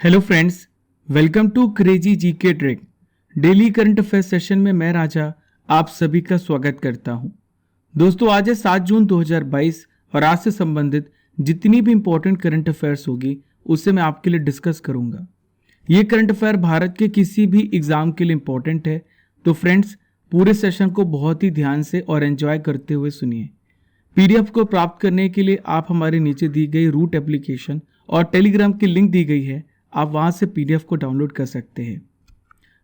Hello friends, welcome to crazy GK trick. Daily current affair session में मैं राजा आप सभी का स्वागत करता हूं। दोस्तों, आज है 7 जून 2022 और आज से संबंधित जितनी भी इंपॉर्टेंट करंट अफेयर्स होगी उससे मैं आपके लिए डिस्कस करूंगा। ये करंट अफेयर भारत के किसी भी एग्जाम के लिए इंपॉर्टेंट है, तो फ्रेंड्स पूरे सेशन को बहुत ही ध्यान से और एंजॉय करते हुए सुनिए। पीडीएफ को प्राप्त करने के लिए आप हमारे नीचे दी गई रूट एप्लीकेशन और टेलीग्राम की लिंक दी गई है, आप वहां से पीडीएफ को डाउनलोड कर सकते हैं।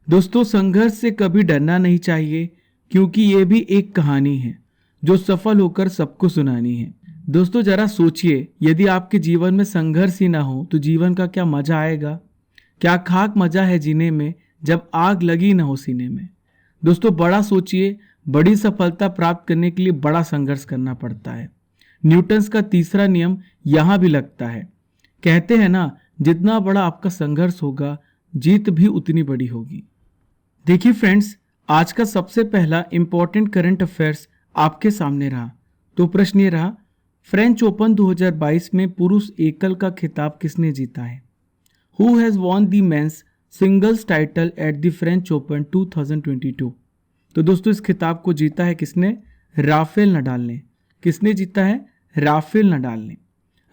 दोस्तों, संघर्ष से कभी डरना नहीं चाहिए, क्योंकि ये भी एक कहानी है जो सफल होकर सबको सुनानी है। दोस्तों, जरा सोचिए, यदि आपके जीवन में संघर्ष ही ना हो तो जीवन का क्या मजा आएगा। क्या खाक मजा है जीने में जब आग लगी ना हो सीने में। दोस्तों, बड़ा सोचिए, बड़ी सफलता प्राप्त करने के लिए बड़ा संघर्ष करना पड़ता है। न्यूटन्स का तीसरा नियम यहां भी लगता है। कहते हैं ना, जितना बड़ा आपका संघर्ष होगा जीत भी उतनी बड़ी होगी। देखिए फ्रेंड्स, आज का सबसे पहला इंपॉर्टेंट करंट अफेयर्स आपके सामने रहा। तो प्रश्न ये रहा, फ्रेंच ओपन 2022 में पुरुष एकल का खिताब किसने जीता है। Who has won the men's singles title at the French open 2022। तो दोस्तों, इस खिताब को जीता है किसने? राफेल नडाल ने। किसने जीता है? राफेल नडाल ने।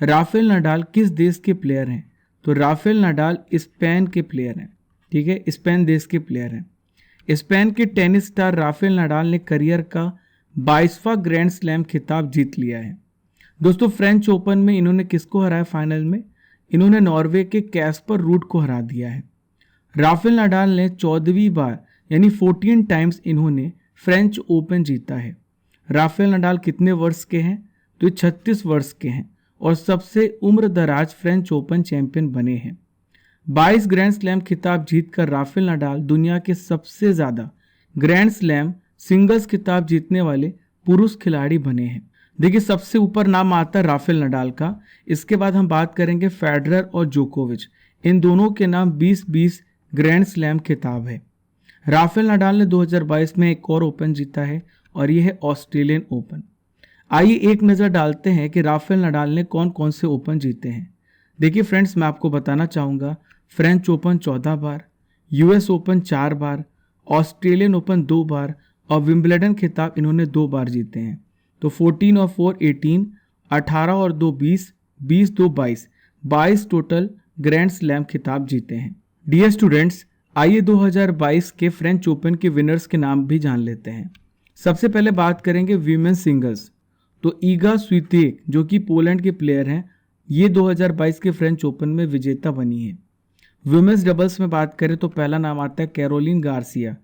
राफेल नडाल किस देश के प्लेयर हैं? तो राफेल नडाल स्पेन के प्लेयर हैं। ठीक है, स्पेन देश के प्लेयर हैं। स्पेन के टेनिस स्टार राफेल नडाल ने करियर का 22वां ग्रैंड स्लैम खिताब जीत लिया है। दोस्तों, फ्रेंच ओपन में इन्होंने किसको हराया? फाइनल में इन्होंने नॉर्वे के कैस्पर रूड को हरा दिया है। राफेल नडाल ने 14वीं बार यानी 14 टाइम्स इन्होंने फ्रेंच ओपन जीता है। राफेल नडाल कितने वर्ष के हैं? तो 36 वर्ष के हैं और सबसे उम्र दराज फ्रेंच ओपन चैंपियन बने हैं। 22 ग्रैंड स्लैम खिताब जीतकर राफेल नडाल दुनिया के सबसे ज्यादा ग्रैंड स्लैम सिंगल्स खिताब जीतने वाले पुरुष खिलाड़ी बने हैं। देखिए, सबसे ऊपर नाम आता है राफेल नडाल का। इसके बाद हम बात करेंगे फेडरर और जोकोविच। इन दोनों के नाम 20-20 ग्रैंड स्लैम खिताब है। राफेल नडाल ने 2022 में एक और ओपन जीता है और यह है ऑस्ट्रेलियन ओपन। आइए एक नज़र डालते हैं कि राफेल नडाल ने कौन कौन से ओपन जीते हैं। देखिए फ्रेंड्स, मैं आपको बताना चाहूँगा, फ्रेंच ओपन 14 बार, यूएस ओपन 4 बार, ऑस्ट्रेलियन ओपन 2 बार और विंबलडन खिताब इन्होंने 2 बार जीते हैं। तो 14 और 4 18, 18 और 2 20, 20 2 22, 22 टोटल ग्रैंड स्लैम खिताब जीते हैं। डियर स्टूडेंट्स, आइए 2022 के फ्रेंच ओपन के विनर्स के नाम भी जान लेते हैं। सबसे पहले बात करेंगे वीमेन सिंगल्स। तो ईगा स्वितेक जो कि पोलैंड के प्लेयर हैं, ये 2022 के फ्रेंच ओपन में विजेता बनी है। वुमेन्स डबल्स में बात करें तो पहला नाम आता है कैरोलिन गार्सिया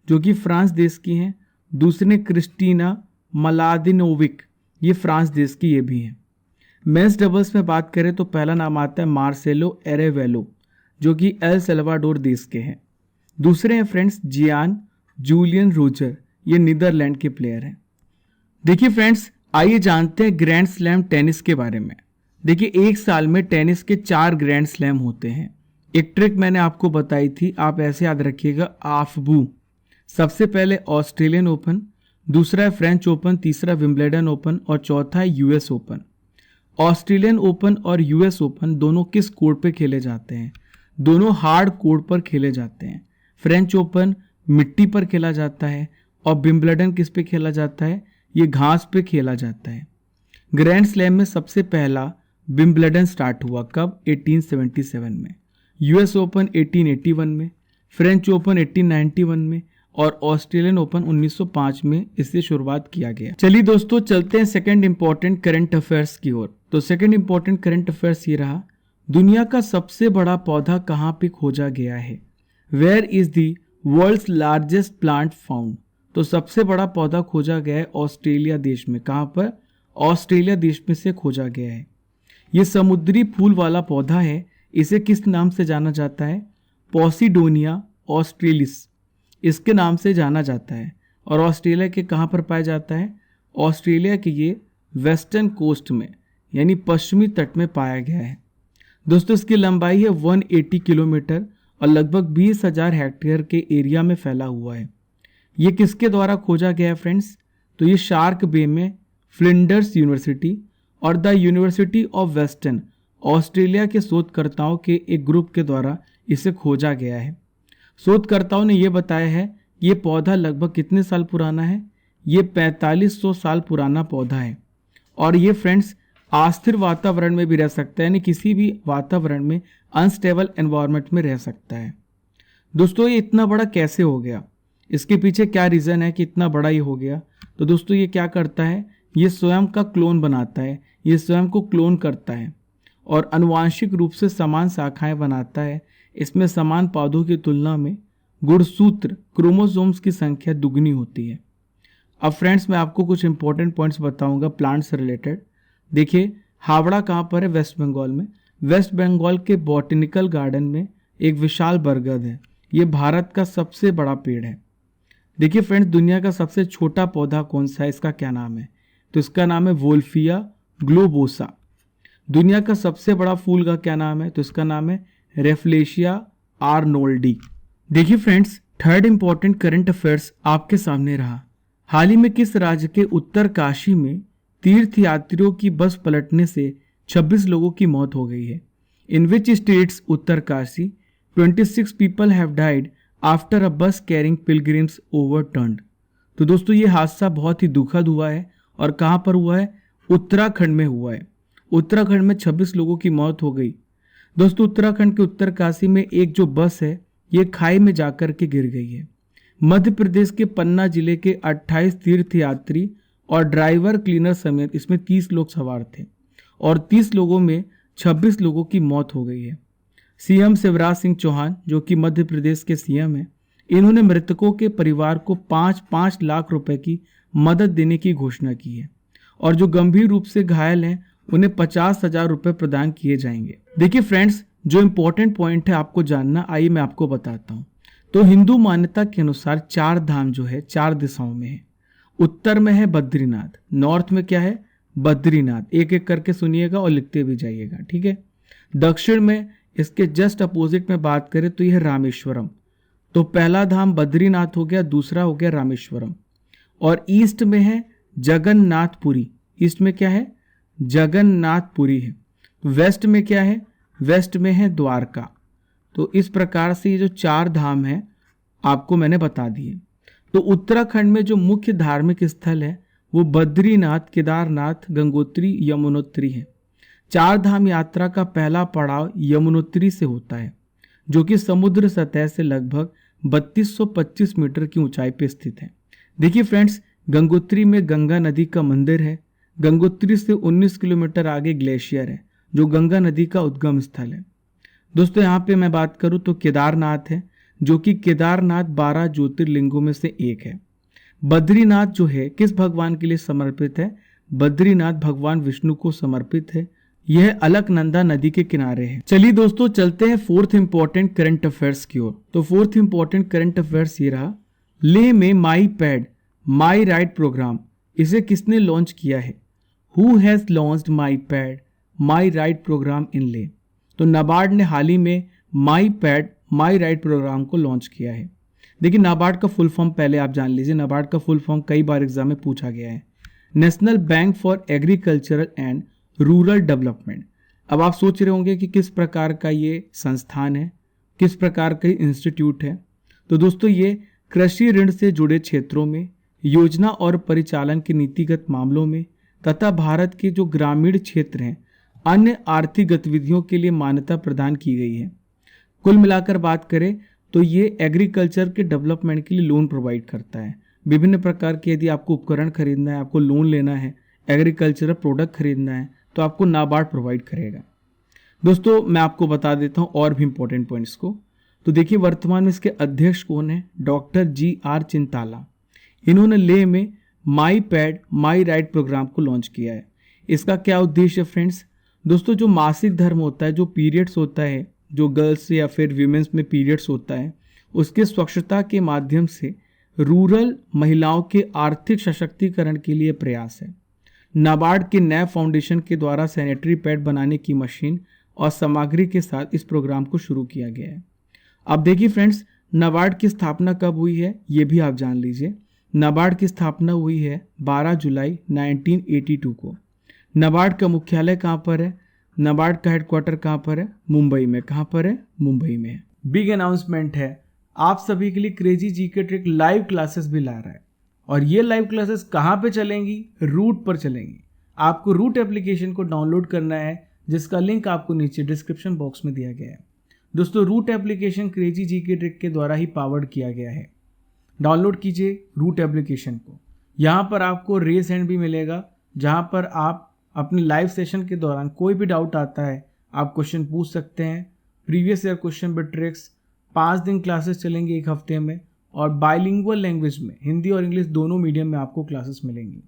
जो कि फ्रांस देश की हैं। दूसरे क्रिस्टीना मलादिनोविक, ये फ्रांस देश की ये भी हैं। मेंस डबल्स में बात करें तो पहला नाम आता है मार्सेलो एरेवेलो जो कि एल सल्वाडोर देश के हैं। दूसरे हैं फ्रेंड्स जियान जूलियन रोजर, ये नीदरलैंड के प्लेयर हैं। देखिए फ्रेंड्स, आइए जानते हैं ग्रैंड स्लैम टेनिस के बारे में। देखिए, एक साल में टेनिस के 4 ग्रैंड स्लैम होते हैं। एक ट्रिक मैंने आपको बताई थी, आप ऐसे याद रखिएगा, आफबू। सबसे पहले ऑस्ट्रेलियन ओपन, दूसरा है फ्रेंच ओपन, तीसरा विंबलडन ओपन और चौथा है यूएस ओपन। ऑस्ट्रेलियन ओपन और यूएस ओपन दोनों किस कोर्ट पे खेले जाते हैं? दोनों हार्ड कोर्ट पर खेले जाते हैं। फ्रेंच ओपन मिट्टी पर खेला जाता है और विंबलडन किस पे खेला जाता है? ये घास पे खेला जाता है। ग्रैंड स्लैम में सबसे पहला विंबलडन स्टार्ट हुआ कब? 1877 में। यूएस ओपन 1881 में, फ्रेंच ओपन 1891 में और ऑस्ट्रेलियन ओपन 1905 में इससे शुरुआत किया गया। चलिए दोस्तों, चलते हैं सेकंड इंपॉर्टेंट करंट अफेयर्स की ओर। तो सेकंड इंपॉर्टेंट करंट अफेयर्स ये रहा, दुनिया का सबसे बड़ा पौधा कहाँ पे खोजा गया है? Where is the world's largest plant found? तो सबसे बड़ा पौधा खोजा गया है ऑस्ट्रेलिया देश में। कहाँ पर? ऑस्ट्रेलिया देश में से खोजा गया है। ये समुद्री फूल वाला पौधा है। इसे किस नाम से जाना जाता है? पॉसिडोनिया ऑस्ट्रेलिस, इसके नाम से जाना जाता है। और ऑस्ट्रेलिया के कहाँ पर पाया जाता है? ऑस्ट्रेलिया के ये वेस्टर्न कोस्ट में यानी पश्चिमी तट में पाया गया है। दोस्तों, इसकी लंबाई है 180 किलोमीटर और लगभग 20,000 हेक्टेयर के एरिया में फैला हुआ है। ये किसके द्वारा खोजा गया है फ्रेंड्स? तो ये शार्क बे में फ्लिंडर्स यूनिवर्सिटी और the university of western Australia के शोधकर्ताओं के एक ग्रुप के द्वारा इसे खोजा गया है। शोधकर्ताओं ने यह बताया है कि ये पौधा लगभग कितने साल पुराना है। ये 4500 साल पुराना पौधा है और ये फ्रेंड्स अस्थिर वातावरण में भी रह सकता है, यानी किसी भी वातावरण में अनस्टेबल एनवायरनमेंट में रह सकता है। दोस्तों ये इतना बड़ा कैसे हो गया, इसके पीछे क्या रीज़न है कि इतना बड़ा ये हो गया। तो दोस्तों ये क्या करता है, ये स्वयं का क्लोन बनाता है, ये स्वयं को क्लोन करता है और आनुवांशिक रूप से समान शाखाएं बनाता है। इसमें समान पौधों की तुलना में गुणसूत्र क्रोमोसोम्स की संख्या दुगनी होती है। अब फ्रेंड्स मैं आपको कुछ इंपॉर्टेंट पॉइंट्स बताऊंगा प्लांट से रिलेटेड। देखिए हावड़ा कहाँ पर है, वेस्ट बंगाल में। वेस्ट बंगाल के बॉटनिकल गार्डन में एक विशाल बरगद है। ये भारत का सबसे बड़ा पेड़ है। देखिए फ्रेंड्स दुनिया का सबसे छोटा पौधा कौन सा है, इसका क्या नाम है, तो इसका नाम है वोल्फिया ग्लोबोसा। दुनिया का सबसे बड़ा फूल का क्या नाम है, तो इसका नाम है रेफ्लेशिया आर्नोल्डी। देखिए friends third important current affairs आपके सामने रहा। हाल ही में किस राज्य के उत्तर काशी में तीर्थ यात्रियों की बस पलटने से 26 लोगों की मौत हो गई है। In which states Uttarkashi 26 people have died after a bus carrying pilgrims ओवरटर्न्ड। तो दोस्तों ये हादसा बहुत ही दुखद हुआ है और कहाँ पर हुआ है, उत्तराखंड में हुआ है। उत्तराखंड में 26 लोगों की मौत हो गई। दोस्तों उत्तराखंड के उत्तर काशी में एक जो बस है ये खाई में जाकर के गिर गई है। मध्य प्रदेश के पन्ना जिले के 28 तीर्थ यात्री और ड्राइवर क्लीनर समेत इसमें 30 लोग सवार थे और 30 लोगों में 26 लोगों की मौत हो गई है। सीएम शिवराज सिंह चौहान जो कि मध्य प्रदेश के सीएम हैं, इन्होंने मृतकों के परिवार को 5-5 लाख रुपए की मदद देने की घोषणा की है और जो गंभीर रूप से घायल हैं उन्हें 50,000 रुपए प्रदान किए जाएंगे। देखिए फ्रेंड्स जो इंपॉर्टेंट पॉइंट है आपको जानना, आइए मैं आपको बताता हूँ। तो हिंदू मान्यता के अनुसार 4 धाम जो है 4 दिशाओं में है। उत्तर में है बद्रीनाथ, नॉर्थ में क्या है बद्रीनाथ, एक एक करके सुनिएगा और लिखते भी जाइएगा, ठीक है। दक्षिण में इसके जस्ट अपोजिट में बात करें तो यह रामेश्वरम। तो पहला धाम बद्रीनाथ हो गया, दूसरा हो गया रामेश्वरम। और ईस्ट में है जगन्नाथपुरी, ईस्ट में क्या है जगन्नाथपुरी है। वेस्ट में क्या है, वेस्ट में है द्वारका। तो इस प्रकार से ये जो 4 धाम है आपको मैंने बता दिए। तो उत्तराखंड में जो मुख्य धार्मिक स्थल है वो बद्रीनाथ, केदारनाथ, गंगोत्री, यमुनोत्री है। 4 धाम यात्रा का पहला पड़ाव यमुनोत्री से होता है जो कि समुद्र सतह से लगभग 3225 मीटर की ऊंचाई पर स्थित है। देखिए फ्रेंड्स गंगोत्री में गंगा नदी का मंदिर है। गंगोत्री से 19 किलोमीटर आगे ग्लेशियर है जो गंगा नदी का उद्गम स्थल है। दोस्तों यहाँ पे मैं बात करूँ तो केदारनाथ है जो कि केदारनाथ 12 ज्योतिर्लिंगों में से एक है। बद्रीनाथ जो है किस भगवान के लिए समर्पित है, बद्रीनाथ भगवान विष्णु को समर्पित है। यह अलकनंदा नदी के किनारे है। चलिए दोस्तों चलते हैं फोर्थ इंपॉर्टेंट करंट अफेयर्स की ओर। तो फोर्थ इंपॉर्टेंट करंट अफेयर्स ये रहा, लेह में My Pad My Right program, इसे किसने लॉन्च किया है। Who has launched My Pad My Right program in Leh. तो नाबार्ड ने हाल ही में My Pad My Right program को लॉन्च किया है। देखिए नाबार्ड का फुल फॉर्म पहले आप जान लीजिए। नाबार्ड का फुल फॉर्म कई बार एग्जाम में पूछा गया है, national bank for agricultural and rural development. अब आप सोच रहे होंगे कि किस प्रकार का ये संस्थान है, किस प्रकार का इंस्टीट्यूट है। तो दोस्तों ये कृषि ऋण से जुड़े क्षेत्रों में, योजना और परिचालन के नीतिगत मामलों में तथा भारत के जो ग्रामीण क्षेत्र हैं अन्य आर्थिक गतिविधियों के लिए मान्यता प्रदान की गई है। कुल मिलाकर बात करें तो ये एग्रीकल्चर के डेवलपमेंट के लिए लोन प्रोवाइड करता है। विभिन्न प्रकार के यदि आपको उपकरण खरीदना है, आपको लोन लेना है, एग्रीकल्चरल प्रोडक्ट खरीदना है तो आपको नाबार्ड प्रोवाइड करेगा। दोस्तों मैं आपको बता देता हूँ और भी इंपॉर्टेंट पॉइंट्स को। तो देखिए वर्तमान में इसके अध्यक्ष कौन है, डॉक्टर GR चिंताला। इन्होंने लेह में My Pad My Right program को लॉन्च किया है। इसका क्या उद्देश्य है फ्रेंड्स, दोस्तों जो मासिक धर्म होता है, जो पीरियड्स होता है, जो गर्ल्स या फिर वीमेंस में पीरियड्स होता है, उसके स्वच्छता के माध्यम से रूरल महिलाओं के आर्थिक सशक्तिकरण के लिए प्रयास है। नाबार्ड के नैब फाउंडेशन के द्वारा सैनिटरी पैड बनाने की मशीन और सामग्री के साथ इस प्रोग्राम को शुरू किया गया है। अब देखिए फ्रेंड्स नाबार्ड की स्थापना कब हुई है ये भी आप जान लीजिए। नाबार्ड की स्थापना हुई है 12 जुलाई 1982 को। नाबार्ड का मुख्यालय कहाँ पर है, नाबार्ड का हेडक्वार्टर कहाँ पर है? मुंबई में। कहाँ पर है? मुंबई में। बिग अनाउंसमेंट है, आप सभी के लिए crazy GK trick live classes भी ला रहा है। और ये लाइव क्लासेस कहाँ पे चलेंगी? रूट पर चलेंगी। आपको रूट एप्लीकेशन को डाउनलोड करना है, जिसका लिंक आपको नीचे डिस्क्रिप्शन बॉक्स में दिया गया है। दोस्तों, root application crazy GK trick के द्वारा ही पावर्ड किया गया है। डाउनलोड कीजिए रूट एप्लीकेशन को। यहाँ पर आपको रेज हैंड भी मिलेगा, जहाँ पर आप अपने लाइव सेशन के दौरान कोई भी डाउट आता है आप क्वेश्चन पूछ सकते हैं। Previous year question with tricks 5 दिन क्लासेस चलेंगे एक हफ्ते में, और बाइलिंगुअल लैंग्वेज में हिंदी और इंग्लिश दोनों मीडियम में आपको क्लासेस मिलेंगी।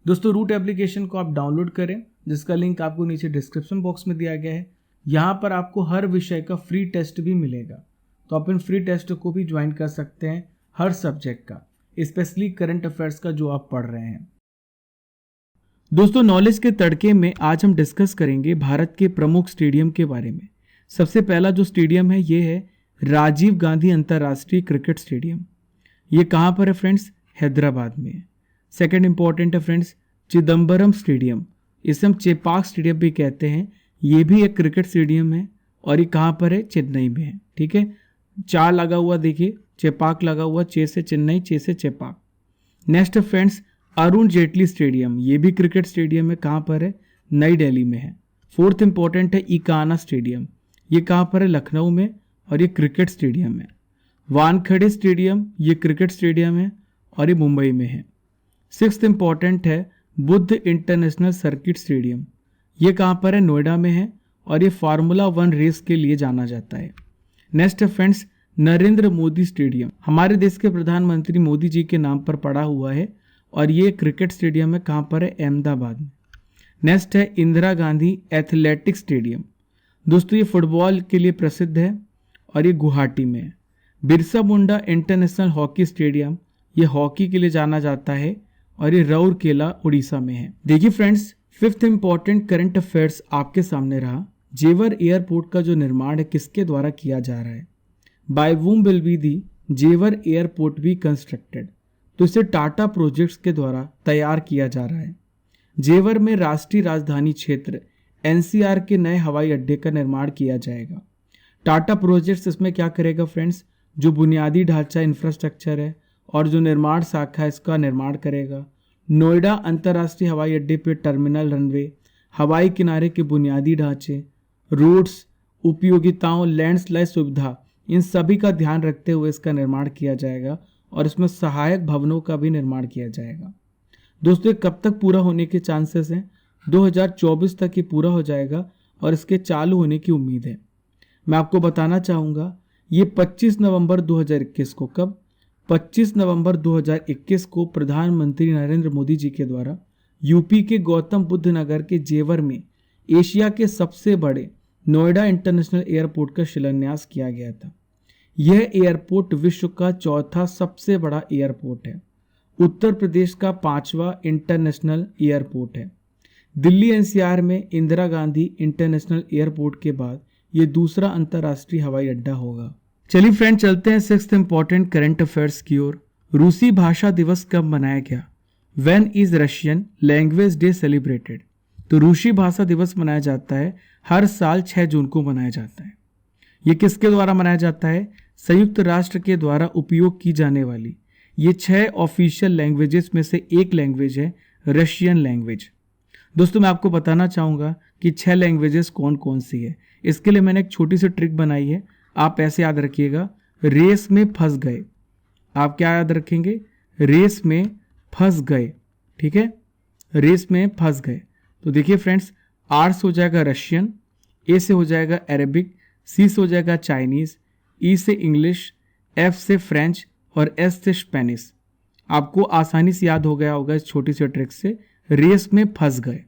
दोस्तों, रूट एप्लीकेशन को आप डाउनलोड करें, जिसका लिंक आपको नीचे डिस्क्रिप्शन बॉक्स में दिया गया है। यहाँ पर आपको हर विषय का फ्री टेस्ट भी मिलेगा, तो आप इन फ्री टेस्ट को भी ज्वाइन कर सकते हैं हर सब्जेक्ट का, स्पेशली करंट अफेयर्स का जो आप पढ़ रहे हैं। दोस्तों, नॉलेज के तड़के में आज हम डिस्कस करेंगे भारत के प्रमुख स्टेडियम के बारे में। सबसे पहला जो स्टेडियम है ये है राजीव गांधी अंतर्राष्ट्रीय क्रिकेट स्टेडियम। ये कहाँ पर है फ्रेंड्स? हैदराबाद में। सेकंड इंपॉर्टेंट है फ्रेंड्स, चिदम्बरम स्टेडियम। इसे हम चेपाक स्टेडियम भी कहते हैं। ये भी एक क्रिकेट स्टेडियम है, और ये कहाँ पर है? चेन्नई में है। ठीक है, 4 लगा हुआ देखिए, चेपाक लगा हुआ, 6 से चेन्नई, 6 से Chapek. Next friends, Arun Jaitley stadium. ये भी क्रिकेट स्टेडियम है। कहाँ पर है? नई दिल्ली में है। फोर्थ इंपॉर्टेंट है इकाना स्टेडियम। ये कहाँ पर है? लखनऊ में, और ये क्रिकेट स्टेडियम है। वानखेड़े स्टेडियम, ये क्रिकेट स्टेडियम है, और ये मुंबई में है। सिक्स्थ इंपॉर्टेंट है बुद्ध इंटरनेशनल सर्किट स्टेडियम। ये कहाँ पर है? नोएडा में है, और ये फार्मूला 1 रेस के लिए जाना जाता है। नेक्स्ट है फ्रेंड्स, नरेंद्र मोदी स्टेडियम। हमारे देश के प्रधानमंत्री मोदी जी के नाम पर पड़ा हुआ है, और ये क्रिकेट स्टेडियम है। कहाँ पर है? अहमदाबाद में। नेक्स्ट है इंदिरा गांधी एथलेटिक्स स्टेडियम। दोस्तों, ये फुटबॉल के लिए प्रसिद्ध है, और ये गुवाहाटी में है। Birsa Munda international hockey stadium, ये हॉकी के लिए जाना जाता है, और ये राउरकेला उड़ीसा में है। देखिए friends, fifth important current affairs आपके सामने रहा। जेवर एयरपोर्ट का जो निर्माण है किसके द्वारा किया जा रहा है? बाय वूम विल बी दी जेवर एयरपोर्ट बी कंस्ट्रक्टेड। तो इसे टाटा प्रोजेक्ट्स के द्वारा तैयार किया जा रहा है। जेवर में राष्ट्रीय राजधानी क्षेत्र एनसीआर के नए हवाई अड्डे का निर्माण किया जाएगा। टाटा प्रोजेक्ट्स इसमें क्या करेगा फ्रेंड्स? जो बुनियादी ढांचा इंफ्रास्ट्रक्चर है और जो निर्माण शाखा है इसका निर्माण करेगा। नोएडा अंतर्राष्ट्रीय हवाई अड्डे पे टर्मिनल, रनवे, हवाई किनारे के बुनियादी ढांचे, रोड्स, उपयोगिताओं, लैंडस्लाइड सुविधा, इन सभी का ध्यान रखते हुए इसका निर्माण किया जाएगा, और इसमें सहायक भवनों का भी निर्माण किया जाएगा। दोस्तों, ये कब तक पूरा होने के चांसेस हैं? 2024 तक ये पूरा हो जाएगा, और इसके चालू होने की उम्मीद है। मैं आपको बताना चाहूँगा, ये 25 नवंबर 2021 को, कब? 25 नवंबर 2021 को प्रधानमंत्री नरेंद्र मोदी जी के द्वारा यूपी के गौतम बुद्ध नगर के जेवर में एशिया के सबसे बड़े नोएडा इंटरनेशनल एयरपोर्ट का शिलान्यास किया गया था। यह एयरपोर्ट विश्व का चौथा सबसे बड़ा एयरपोर्ट है। उत्तर प्रदेश का 5वां इंटरनेशनल एयरपोर्ट है। दिल्ली एनसीआर में इंदिरा गांधी इंटरनेशनल एयरपोर्ट के बाद ये दूसरा अंतर्राष्ट्रीय हवाई अड्डा होगा। चलिए फ्रेंड, चलते हैं सिक्स्थ इंपॉर्टेंट करंट अफेयर्स की ओर। रूसी भाषा दिवस कब मनाया गया? When is Russian language day celebrated? तो रूसी भाषा दिवस मनाया जाता है हर साल 6 जून को मनाया जाता है। ये किसके द्वारा मनाया जाता है? संयुक्त राष्ट्र के द्वारा उपयोग की जाने वाली ये 6 ऑफिशियल लैंग्वेजेस में से एक लैंग्वेज है रशियन लैंग्वेज। दोस्तों, मैं आपको बताना चाहूँगा कि 6 लैंग्वेजेस कौन कौन सी है। इसके लिए मैंने एक छोटी सी ट्रिक बनाई है, आप ऐसे याद रखिएगा, रेस में फंस गए। आप क्या याद रखेंगे? रेस में फंस गए। ठीक है, रेस में फंस गए। तो देखिए फ्रेंड्स, आर से हो जाएगा रशियन, ए से हो जाएगा अरेबिक, सी से हो जाएगा चाइनीज़, ई से इंग्लिश, एफ से फ्रेंच, और एस से स्पेनिश। आपको आसानी से याद हो गया होगा इस छोटी सी ट्रिक से, रेस में फंस गए।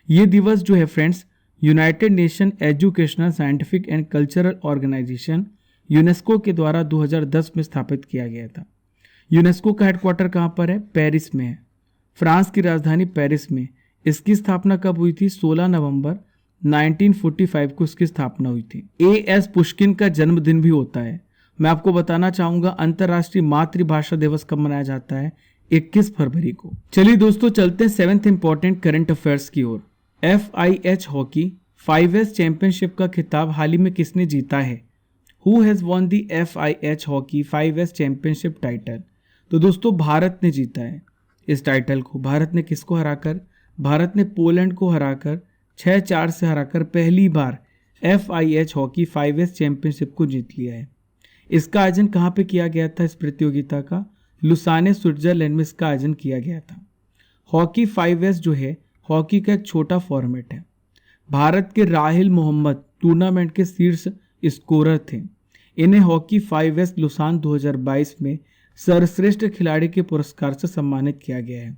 ये दिवस जो है friends, United Nation Educational, Scientific and Cultural Organization UNESCO के द्वारा 2010 में स्थापित किया गया था। यूनेस्को का हेडक्वार्टर कहाँ पर है? पेरिस में है। फ्रांस की राजधानी पेरिस में। इसकी स्थापना कब हुई थी? 16 नवंबर 1945 को इसकी स्थापना हुई थी। A.S. पुष्किन का जन्मदिन भी होता है। मैं आपको बताना चाहूंगा अंतर्राष्ट्रीय मातृभाषा दिवस कब मनाया जाता है? 21 फरवरी को। चलिए दोस्तों, चलते हैं 7th इंपॉर्टेंट करंट अफेयर्स की ओर। FIH हॉकी 5S चैंपियनशिप का खिताब हाल ही में किसने जीता है? Who has won the FIH hockey 5S championship title? तो दोस्तों भारत ने जीता है इस टाइटल को। भारत ने किसको हराकर? भारत ने पोलैंड को हराकर 6-4 से हराकर पहली बार FIH हॉकी 5S चैंपियनशिप को जीत लिया है। इसका आयोजन कहाँ पे किया गया था? इस प्रतियोगिता का लुसाने स्विट्जरलैंड में इसका आयोजन किया गया था। हॉकी 5S जो है हॉकी का एक छोटा फॉर्मेट है। भारत के राहिल मोहम्मद टूर्नामेंट के शीर्ष स्कोरर थे। इन्हें हॉकी 5S लुसान 2022 में सर्वश्रेष्ठ खिलाड़ी के पुरस्कार से सम्मानित किया गया है।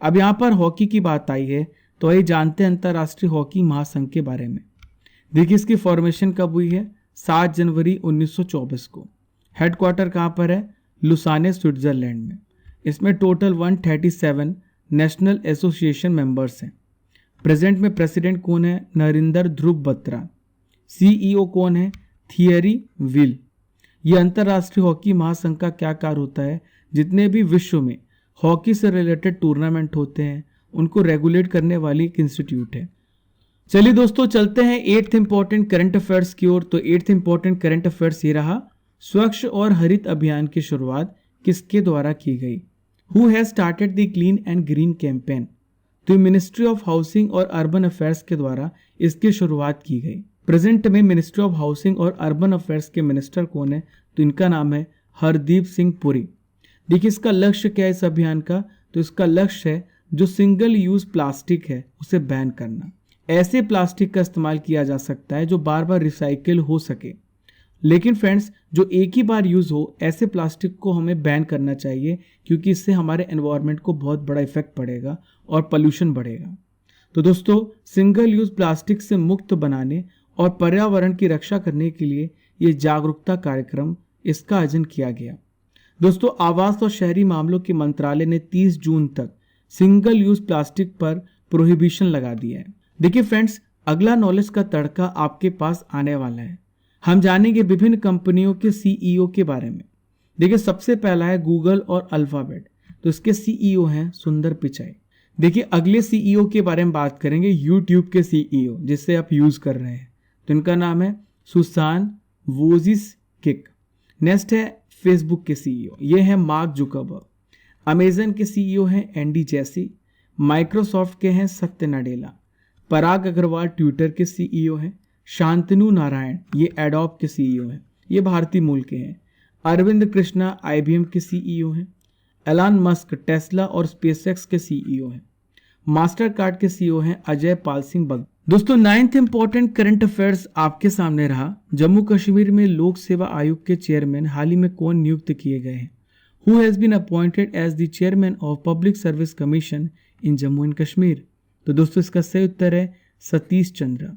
अब यहाँ पर हॉकी की बात आई है तो वही जानते हैं अंतर्राष्ट्रीय हॉकी महासंघ के बारे में। देखिए इसकी फॉर्मेशन कब हुई है? 7 जनवरी 1924 को। हेडक्वार्टर कहाँ पर है? लुसाने स्विट्जरलैंड में। इसमें टोटल 137 नेशनल एसोसिएशन मेंबर्स हैं। प्रेजेंट में प्रेसिडेंट कौन है? नरेंद्र ध्रुव बत्रा। CEO कौन है? Theory will. ये अंतर्राष्ट्रीय हॉकी महासंघ का क्या कार्य होता है? जितने भी विश्व में हॉकी से रिलेटेड टूर्नामेंट होते हैं उनको रेगुलेट करने वाली एक इंस्टीट्यूट है। चलिए दोस्तों चलते हैं 8th इंपॉर्टेंट करंट अफेयर्स की ओर। तो 8th इंपॉर्टेंट करंट अफेयर्स ये रहा, स्वच्छ और हरित अभियान की शुरुआत किसके द्वारा की गई? Who has started the clean and green campaign? तो मिनिस्ट्री ऑफ हाउसिंग और अर्बन अफेयर्स के द्वारा इसकी शुरुआत की गई। प्रेजेंट में मिनिस्ट्री ऑफ हाउसिंग और अर्बन अफेयर्स के मिनिस्टर कौन है? तो इनका नाम है हरदीप सिंह पुरी। देखिए इसका लक्ष्य क्या है इस अभियान का? तो इसका लक्ष्य है जो सिंगल यूज प्लास्टिक है उसे बैन करना। ऐसे प्लास्टिक का इस्तेमाल किया जा सकता है जो बार बार रिसाइकिल हो सके, लेकिन फ्रेंड्स जो एक ही बार यूज हो ऐसे प्लास्टिक को हमें बैन करना चाहिए, क्योंकि इससे हमारे एनवायरनमेंट को बहुत बड़ा इफेक्ट पड़ेगा और पोल्यूशन बढ़ेगा। तो दोस्तों सिंगल यूज प्लास्टिक से मुक्त बनाने और पर्यावरण की रक्षा करने के लिए ये जागरूकता कार्यक्रम इसका आयोजन किया गया। दोस्तों आवास और शहरी मामलों के मंत्रालय ने 30 जून तक सिंगल यूज प्लास्टिक पर प्रोहिबिशन लगा दिया है। देखिए फ्रेंड्स अगला नॉलेज का तड़का आपके पास आने वाला है। हम जानेंगे विभिन्न कंपनियों के CEO के बारे में। देखिए सबसे पहला है गूगल और अल्फाबेट। तो इसके CEO हैं सुंदर पिचाई। देखिए अगले CEO के बारे में बात करेंगे, यूट्यूब के CEO जिसे आप यूज कर रहे हैं, तो इनका नाम है सुसान वोजिस्किक। नेक्स्ट है फेसबुक के CEO, ये है मार्क जुकरबर्ग। अमेजन के CEO हैं एंडी जैसी। माइक्रोसॉफ्ट के हैं सत्य नडेला। पराग अग्रवाल ट्विटर के CEO हैं। शांतनु नारायण ये एडोब के CEO हैं, ये भारतीय मूल के हैं। अरविंद कृष्णा IBM के CEO हैं। एलन मस्क टेस्ला और स्पेसएक्स के CEO हैं। मास्टर कार्ड के CEO हैं अजय पाल सिंह बग। दोस्तों 9th इंपॉर्टेंट करंट अफेयर्स आपके सामने रहा, जम्मू कश्मीर में लोक सेवा आयोग के चेयरमैन हाल ही में कौन नियुक्त किए गए हैं? Who has been appointed as the chairman of public service commission in Jammu and Kashmir? तो दोस्तों इसका सही उत्तर है सतीश चंद्र।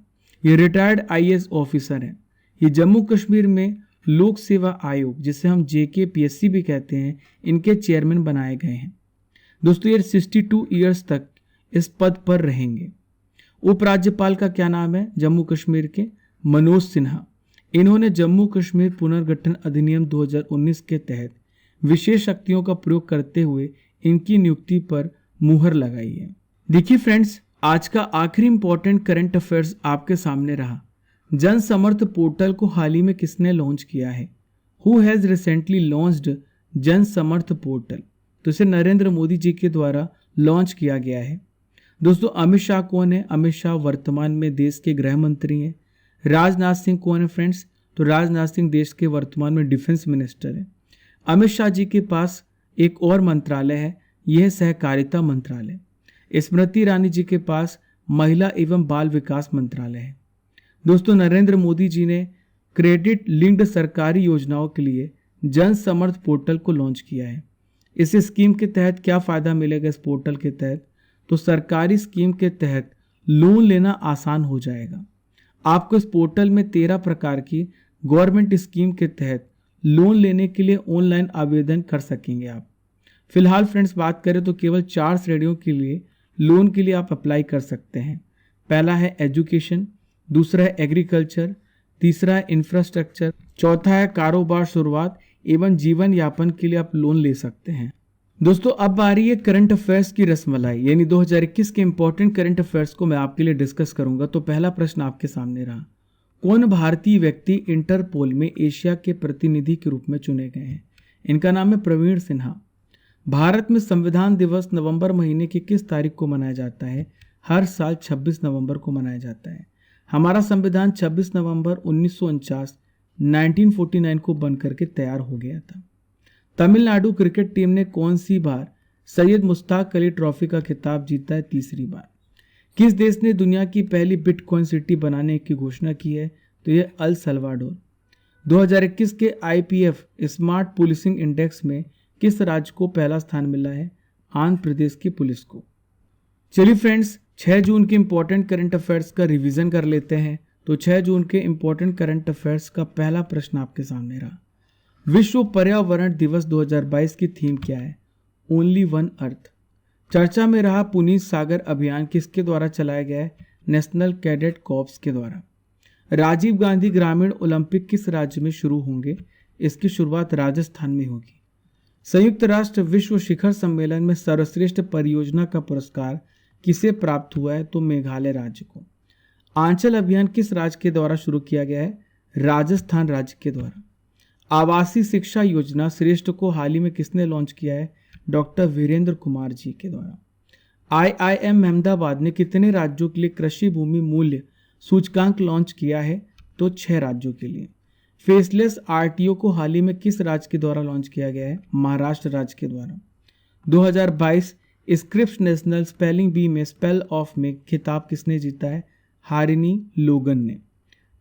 ये रिटायर्ड IAS ऑफिसर हैं। ये जम्मू कश्मीर में लोक सेवा आयोग जिसे हम JKPSC भी कहते हैं, इनके चेयरमैन बनाए गए हैं। दोस्तों ये 62 ईयर्स तक इस पद पर रहेंगे। उपराज्यपाल का क्या नाम है जम्मू कश्मीर के? मनोज सिन्हा। इन्होंने जम्मू कश्मीर पुनर्गठन अधिनियम 2019 के तहत विशेष शक्तियों का प्रयोग करते हुए इनकी नियुक्ति पर मुहर लगाई है। देखिए फ्रेंड्स आज का आखिरी इंपॉर्टेंट करंट अफेयर्स आपके सामने रहा। जन समर्थ पोर्टल को हाल ही में किसने लॉन्च किया है? हु हैज रिसेंटली लॉन्च्ड जन समर्थ पोर्टल? तो इसे नरेंद्र मोदी जी के द्वारा लॉन्च किया गया है। दोस्तों अमित शाह कौन है? अमित शाह वर्तमान में देश के गृह मंत्री हैं। राजनाथ सिंह कौन है फ्रेंड्स? तो राजनाथ सिंह देश के वर्तमान में डिफेंस मिनिस्टर है। अमित शाह जी के पास एक और मंत्रालय है, यह सहकारिता मंत्रालय। स्मृति ईरानी जी के पास महिला एवं बाल विकास मंत्रालय है। दोस्तों नरेंद्र मोदी जी ने क्रेडिट लिंक्ड सरकारी योजनाओं के लिए जन समर्थ पोर्टल को लॉन्च किया है। इस स्कीम के तहत क्या फायदा मिलेगा इस पोर्टल के तहत? तो सरकारी स्कीम के तहत लोन लेना आसान हो जाएगा। आपको इस पोर्टल में 13 प्रकार की गवर्नमेंट स्कीम के तहत लोन लेने के लिए ऑनलाइन आवेदन कर सकेंगे आप। फिलहाल फ्रेंड्स बात करें तो केवल 4 श्रेणियों के लिए लोन के लिए आप अप्लाई कर सकते हैं। पहला है एजुकेशन, दूसरा है एग्रीकल्चर, तीसरा है इंफ्रास्ट्रक्चर, चौथा है कारोबार शुरुआत एवं जीवन यापन के लिए आप लोन ले सकते हैं। दोस्तों अब आ रही है करंट अफेयर्स की रसमलाई, यानी 2021 के इंपॉर्टेंट करंट अफेयर्स को मैं आपके लिए डिस्कस करूंगा। तो पहला प्रश्न आपके सामने रहा, कौन भारतीय व्यक्ति इंटरपोल में एशिया के प्रतिनिधि के रूप में चुने गए हैं? इनका नाम है प्रवीण सिन्हा। भारत में संविधान दिवस नवंबर महीने की किस तारीख को मनाया जाता है? हर साल 26 नवंबर को मनाया जाता है। हमारा संविधान 26 नवंबर 1949 को बन करके तैयार हो गया था। तमिलनाडु क्रिकेट टीम ने कौन सी बार सैयद मुश्ताक अली ट्रॉफी का खिताब जीता है? तीसरी बार। किस देश ने दुनिया की पहली बिटकॉइन सिटी बनाने की घोषणा की है? तो यह अल सल्वाडोर। 2021 के IPF स्मार्ट पुलिसिंग इंडेक्स में किस राज्य को पहला स्थान मिला है? आंध्र प्रदेश की पुलिस को। चलिए फ्रेंड्स, 6 जून के इंपॉर्टेंट करंट अफेयर्स का रिवीजन कर लेते हैं। तो 6 जून के इंपॉर्टेंट करंट अफेयर्स का पहला प्रश्न आपके सामने रहा, विश्व पर्यावरण दिवस 2022 की थीम क्या है? Only one earth. चर्चा में रहा पुनीत सागर अभियान किसके द्वारा चलाया गया है? नेशनल कैडेट कॉर्प्स के द्वारा। राजीव गांधी ग्रामीण ओलंपिक किस राज्य में शुरू होंगे? इसकी शुरुआत राजस्थान में होगी। संयुक्त राष्ट्र विश्व शिखर सम्मेलन में सर्वश्रेष्ठ परियोजना का पुरस्कार किसे प्राप्त हुआ है? तो मेघालय राज्य को। आंचल अभियान किस राज्य के द्वारा शुरू किया गया है? राजस्थान राज्य के द्वारा। आवासीय शिक्षा योजना श्रेष्ठ को हाल ही में किसने लॉन्च किया है? डॉक्टर वीरेंद्र कुमार जी के द्वारा। IIM अहमदाबाद ने कितने राज्यों के लिए कृषि भूमि मूल्य सूचकांक लॉन्च किया है? तो 6 राज्यों के लिए। फेसलेस RTO को हाल ही में किस राज्य के द्वारा लॉन्च किया गया है? महाराष्ट्र राज्य के द्वारा। 2022 स्क्रिप्स नेशनल स्पेलिंग बी में स्पेल ऑफ में खिताब किसने जीता है? हारिनी लोगन ने।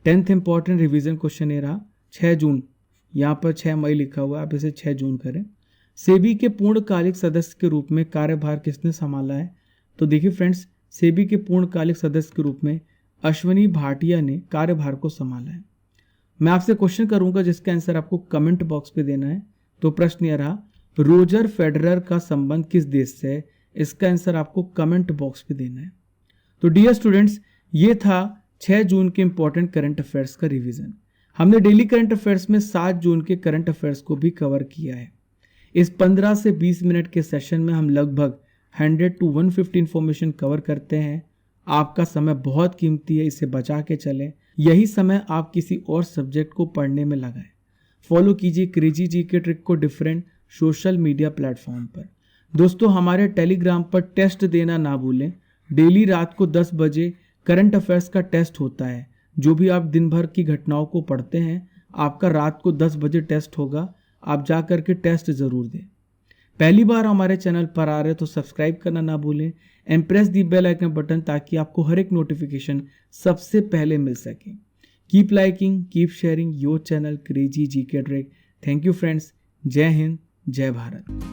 10th इंपॉर्टेंट रिवीजन क्वेश्चन ये रहा, 6 जून, यहाँ पर 6 मई लिखा हुआ है, आप इसे 6 जून करें। सेबी के पूर्णकालिक सदस्य के रूप में कार्यभार किसने संभाला है? तो देखिए फ्रेंड्स, सेबी के पूर्णकालिक सदस्य के रूप में अश्वनी भाटिया ने कार्यभार को संभाला है। मैं आपसे क्वेश्चन करूंगा जिसका आंसर आपको कमेंट बॉक्स पे देना है। तो प्रश्न यह रहा, रोजर फेडरर का संबंध किस देश से है? इसका आंसर आपको कमेंट बॉक्स पे देना है। तो डियर स्टूडेंट्स, ये था 6 जून के इंपॉर्टेंट करंट अफेयर्स का रिवीजन। हमने डेली करंट अफेयर्स में 7 जून के करंट अफेयर्स को भी कवर किया है। इस 15 से 20 मिनट के सेशन में हम लगभग 100 to 150 इंफॉर्मेशन कवर करते हैं। आपका समय बहुत कीमती है, इसे बचा के चलें। यही समय आप किसी और सब्जेक्ट को पढ़ने में लगाएं। फॉलो कीजिए क्रेजी जीके ट्रिक को डिफरेंट सोशल मीडिया प्लेटफॉर्म पर। दोस्तों, हमारे टेलीग्राम पर टेस्ट देना ना भूलें। डेली रात को 10 बजे करंट अफेयर्स का टेस्ट होता है। जो भी आप दिन भर की घटनाओं को पढ़ते हैं, आपका रात को 10 बजे टेस्ट होगा। आप जा करके टेस्ट ज़रूर दें। पहली बार हमारे चैनल पर आ रहे तो सब्सक्राइब करना ना भूलें and press the bell icon button, ताकि आपको हर एक नोटिफिकेशन सबसे पहले मिल सके। Keep liking, keep sharing your channel crazy GK trick. Thank you friends. जय हिंद, जय भारत।